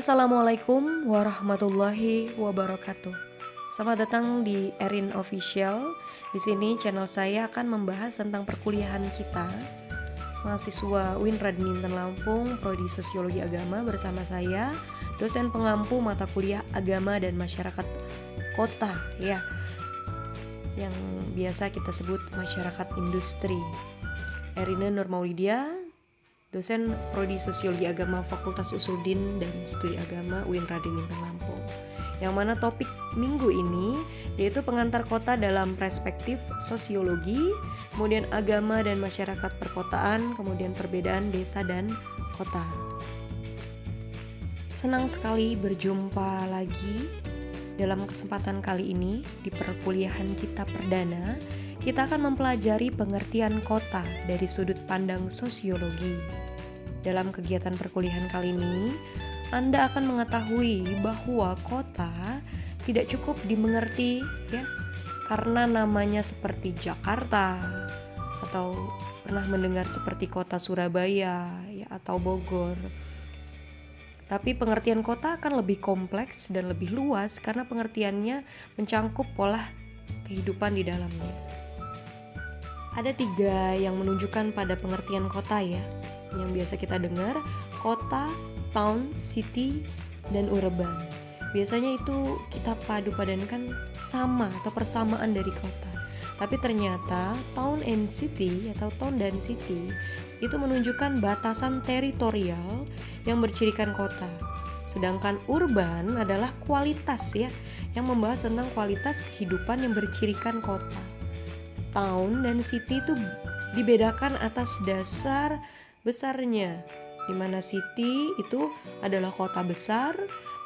Assalamualaikum warahmatullahi wabarakatuh. Selamat datang di Erin Official. Di sini channel saya akan membahas tentang perkuliahan kita. Mahasiswa UIN Radminten Lampung, Prodi Sosiologi Agama bersama saya, dosen pengampu mata kuliah Agama dan Masyarakat Kota ya. Yang biasa kita sebut masyarakat industri. Erina Nur Maulidia, dosen Prodi Sosiologi Agama Fakultas Usuluddin dan Studi Agama UIN Radminten Lampung. Yang mana topik minggu ini yaitu pengantar kota dalam perspektif sosiologi, kemudian agama dan masyarakat perkotaan, kemudian perbedaan desa dan kota. Senang sekali berjumpa lagi. Dalam kesempatan kali ini di perkuliahan kita perdana, kita akan mempelajari pengertian kota dari sudut pandang sosiologi. Dalam kegiatan perkuliahan kali ini, Anda akan mengetahui bahwa kota tidak cukup dimengerti ya, karena namanya seperti Jakarta atau pernah mendengar seperti kota Surabaya ya, atau Bogor. Tapi pengertian kota akan lebih kompleks dan lebih luas karena pengertiannya mencangkup pola kehidupan di dalamnya. Ada 3 yang menunjukkan pada pengertian kota ya, yang biasa kita dengar: kota, town, city, dan urban. Biasanya itu kita padu-padankan sama atau persamaan dari kota. Tapi ternyata town and city atau town dan city itu menunjukkan batasan teritorial yang bercirikan kota. Sedangkan urban adalah kualitas ya, yang membahas tentang kualitas kehidupan yang bercirikan kota. Town dan city itu dibedakan atas dasar besarnya, di mana city itu adalah kota besar,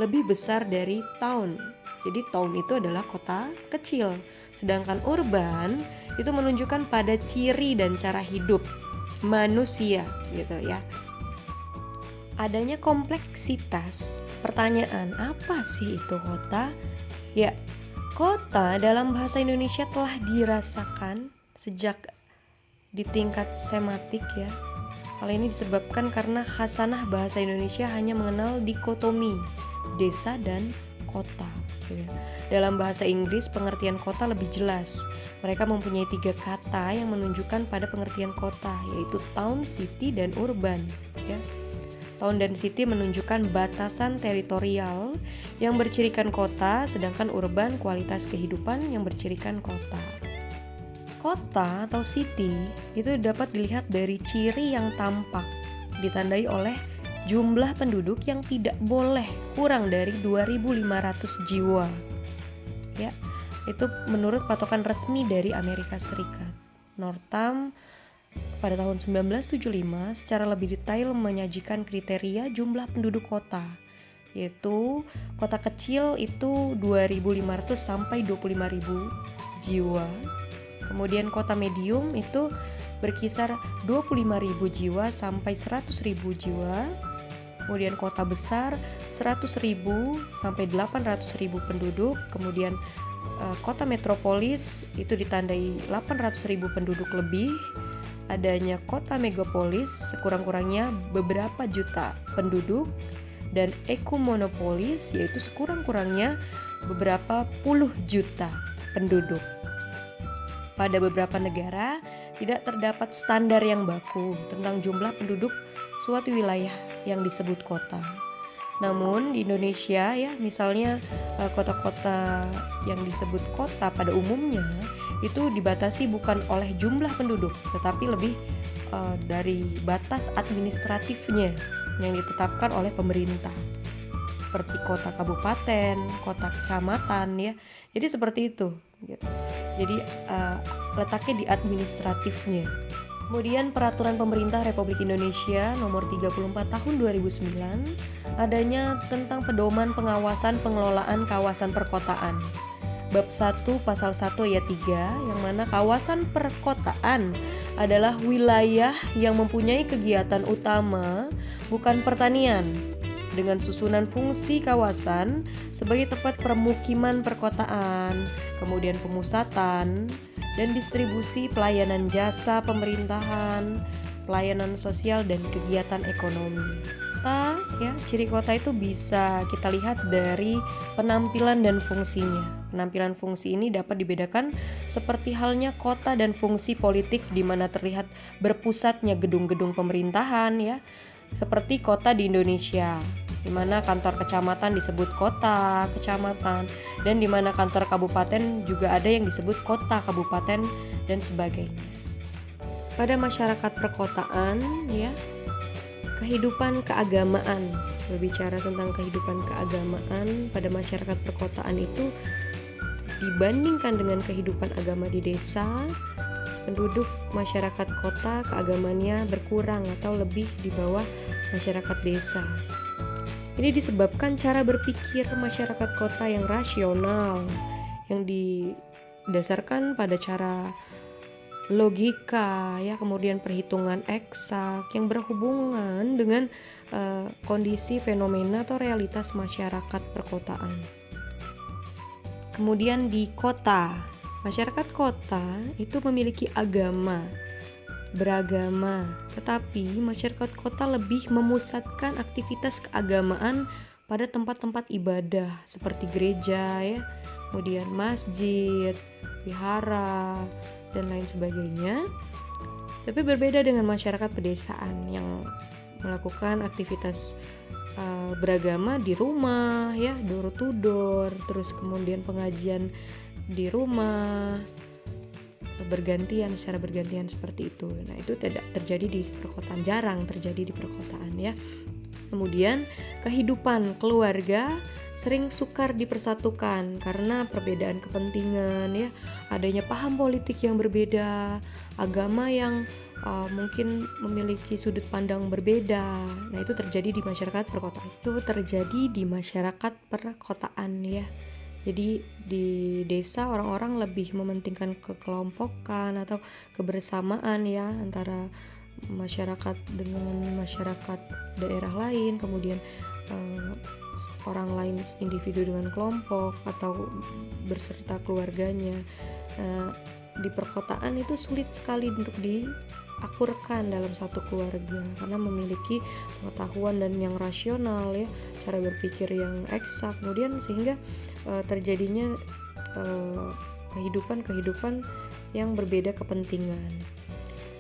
lebih besar dari town. Jadi town itu adalah kota kecil. Sedangkan urban itu menunjukkan pada ciri dan cara hidup manusia gitu ya. Adanya kompleksitas. Pertanyaan, apa sih itu kota? Ya, kota dalam bahasa Indonesia telah dirasakan sejak di tingkat sematik ya. Hal ini disebabkan karena khasanah bahasa Indonesia hanya mengenal dikotomi desa dan kota. Dalam bahasa Inggris pengertian kota lebih jelas. Mereka mempunyai 3 kata yang menunjukkan pada pengertian kota, yaitu town, city, dan urban. Ya. Town dan city menunjukkan batasan teritorial yang bercirikan kota, sedangkan urban kualitas kehidupan yang bercirikan kota. Kota atau city itu dapat dilihat dari ciri yang tampak, ditandai oleh jumlah penduduk yang tidak boleh kurang dari 2.500 jiwa. Ya, itu menurut patokan resmi dari Amerika Serikat. Northam pada tahun 1975 secara lebih detail menyajikan kriteria jumlah penduduk kota, yaitu kota kecil itu 2.500 sampai 25.000 jiwa. Kemudian kota medium itu berkisar 25.000 jiwa sampai 100.000 jiwa. Kemudian kota besar 100.000 sampai 800.000 penduduk. Kemudian kota metropolis itu ditandai 800.000 penduduk lebih. Adanya kota megapolis sekurang-kurangnya beberapa juta penduduk. Dan ekomonopolis yaitu sekurang-kurangnya beberapa puluh juta penduduk. Pada beberapa negara tidak terdapat standar yang baku tentang jumlah penduduk suatu wilayah yang disebut kota. Namun di Indonesia ya, misalnya kota-kota yang disebut kota pada umumnya itu dibatasi bukan oleh jumlah penduduk, tetapi lebih dari batas administratifnya yang ditetapkan oleh pemerintah. Seperti kota kabupaten, kota kecamatan ya. Jadi seperti itu gitu. Jadi letaknya di administratifnya. Kemudian peraturan pemerintah Republik Indonesia nomor 34 tahun 2009 adanya tentang pedoman pengawasan pengelolaan kawasan perkotaan. Bab 1 pasal 1 ayat 3 yang mana kawasan perkotaan adalah wilayah yang mempunyai kegiatan utama bukan pertanian, dengan susunan fungsi kawasan sebagai tempat permukiman perkotaan, kemudian pemusatan dan distribusi pelayanan jasa pemerintahan, pelayanan sosial dan kegiatan ekonomi. kota ya, ciri kota itu bisa kita lihat dari penampilan dan fungsinya. Penampilan fungsi ini dapat dibedakan seperti halnya kota dan fungsi politik di mana terlihat berpusatnya gedung-gedung pemerintahan ya, seperti kota di Indonesia, di mana kantor kecamatan disebut kota, kecamatan, dan di mana kantor kabupaten juga ada yang disebut kota, kabupaten, dan sebagainya. Pada masyarakat perkotaan ya, kehidupan keagamaan, berbicara tentang kehidupan keagamaan pada masyarakat perkotaan itu dibandingkan dengan kehidupan agama di desa, penduduk masyarakat kota keagamannya berkurang atau lebih di bawah masyarakat desa. Ini disebabkan cara berpikir masyarakat kota yang rasional, yang didasarkan pada cara logika ya, kemudian perhitungan eksak yang berhubungan dengan kondisi fenomena atau realitas masyarakat perkotaan. Kemudian di kota, masyarakat kota itu memiliki agama, beragama, tetapi masyarakat kota lebih memusatkan aktivitas keagamaan pada tempat-tempat ibadah seperti gereja ya, kemudian masjid, wihara, dan lain sebagainya. Tapi berbeda dengan masyarakat pedesaan yang melakukan aktivitas beragama di rumah ya, door to door, terus kemudian pengajian di rumah secara bergantian seperti itu. Nah, itu tidak terjadi di perkotaan, jarang terjadi di perkotaan ya. Kemudian kehidupan keluarga sering sukar dipersatukan karena perbedaan kepentingan ya, adanya paham politik yang berbeda, agama yang mungkin memiliki sudut pandang berbeda. Nah, itu terjadi di masyarakat perkotaan. Itu terjadi di masyarakat perkotaan ya. Jadi di desa orang-orang lebih mementingkan kekelompokan atau kebersamaan ya, antara masyarakat dengan masyarakat daerah lain, kemudian orang lain individu dengan kelompok atau berserta keluarganya. Di perkotaan itu sulit sekali untuk diakurkan dalam satu keluarga karena memiliki pengetahuan dan yang rasional ya, cara berpikir yang eksak, kemudian sehingga terjadinya kehidupan yang berbeda kepentingan.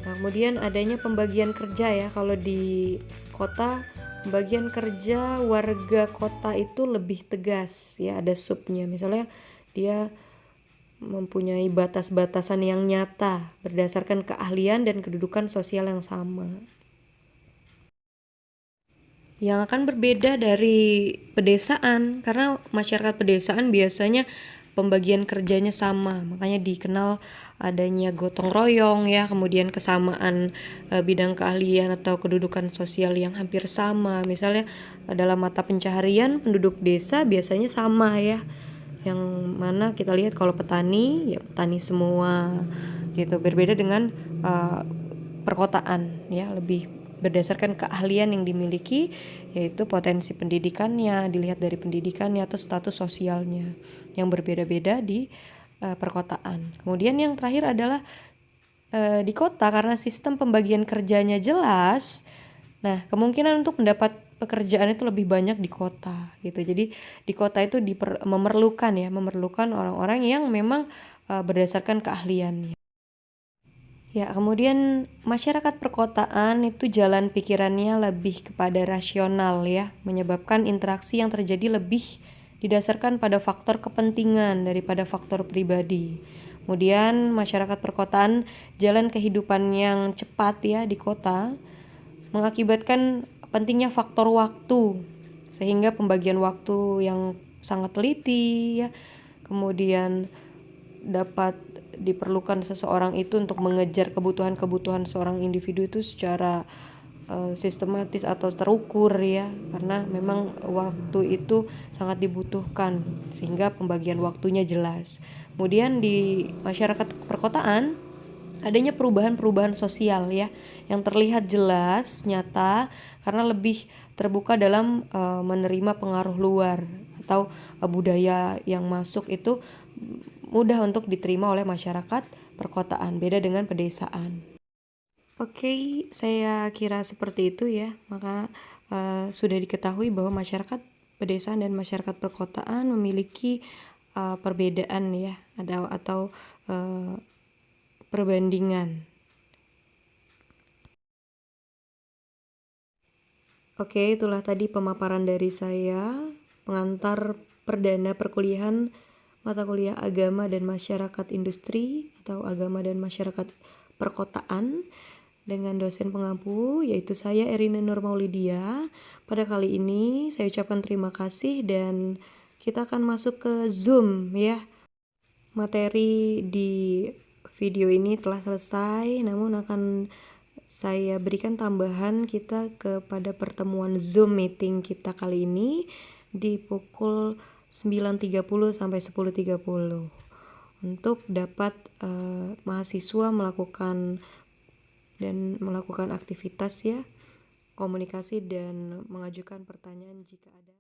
Nah, kemudian adanya pembagian kerja ya, kalau di kota pembagian kerja warga kota itu lebih tegas ya, ada subnya, misalnya dia mempunyai batas-batasan yang nyata berdasarkan keahlian dan kedudukan sosial yang sama. Yang akan berbeda dari pedesaan, karena masyarakat pedesaan biasanya pembagian kerjanya sama, makanya dikenal adanya gotong royong ya, kemudian kesamaan bidang keahlian atau kedudukan sosial yang hampir sama. Misalnya dalam mata pencaharian penduduk desa biasanya sama ya, yang mana kita lihat kalau petani ya petani semua gitu. Berbeda dengan perkotaan ya, lebih berdasarkan keahlian yang dimiliki, yaitu potensi pendidikannya, dilihat dari pendidikannya atau status sosialnya yang berbeda-beda di perkotaan. Kemudian yang terakhir adalah di kota, karena sistem pembagian kerjanya jelas, nah kemungkinan untuk mendapat pekerjaan itu lebih banyak di kota gitu. Jadi di kota itu memerlukan orang-orang yang memang berdasarkan keahliannya. Ya, kemudian masyarakat perkotaan itu jalan pikirannya lebih kepada rasional ya, menyebabkan interaksi yang terjadi lebih didasarkan pada faktor kepentingan daripada faktor pribadi. Kemudian masyarakat perkotaan jalan kehidupan yang cepat ya di kota mengakibatkan pentingnya faktor waktu, sehingga pembagian waktu yang sangat teliti ya, kemudian dapat diperlukan seseorang itu untuk mengejar kebutuhan seorang individu itu secara sistematis atau terukur ya, karena memang waktu itu sangat dibutuhkan sehingga pembagian waktunya jelas. Kemudian di masyarakat perkotaan adanya perubahan-perubahan sosial ya, yang terlihat jelas, nyata, karena lebih terbuka dalam menerima pengaruh luar atau budaya yang masuk itu mudah untuk diterima oleh masyarakat perkotaan, beda dengan pedesaan. Oke, saya kira seperti itu ya. Maka sudah diketahui bahwa masyarakat pedesaan dan masyarakat perkotaan memiliki perbedaan ya, atau perbandingan. Oke, itulah tadi pemaparan dari saya, pengantar perdana perkuliahan mata kuliah Agama dan Masyarakat Industri atau Agama dan Masyarakat Perkotaan dengan dosen pengampu yaitu saya Erina Nurmaulidia. Pada kali ini saya ucapkan terima kasih dan kita akan masuk ke Zoom ya. Materi di video ini telah selesai, namun akan saya berikan tambahan kita kepada pertemuan Zoom meeting kita kali ini di pukul 9.30 sampai 10.30 untuk dapat mahasiswa melakukan aktivitas ya, komunikasi dan mengajukan pertanyaan jika ada.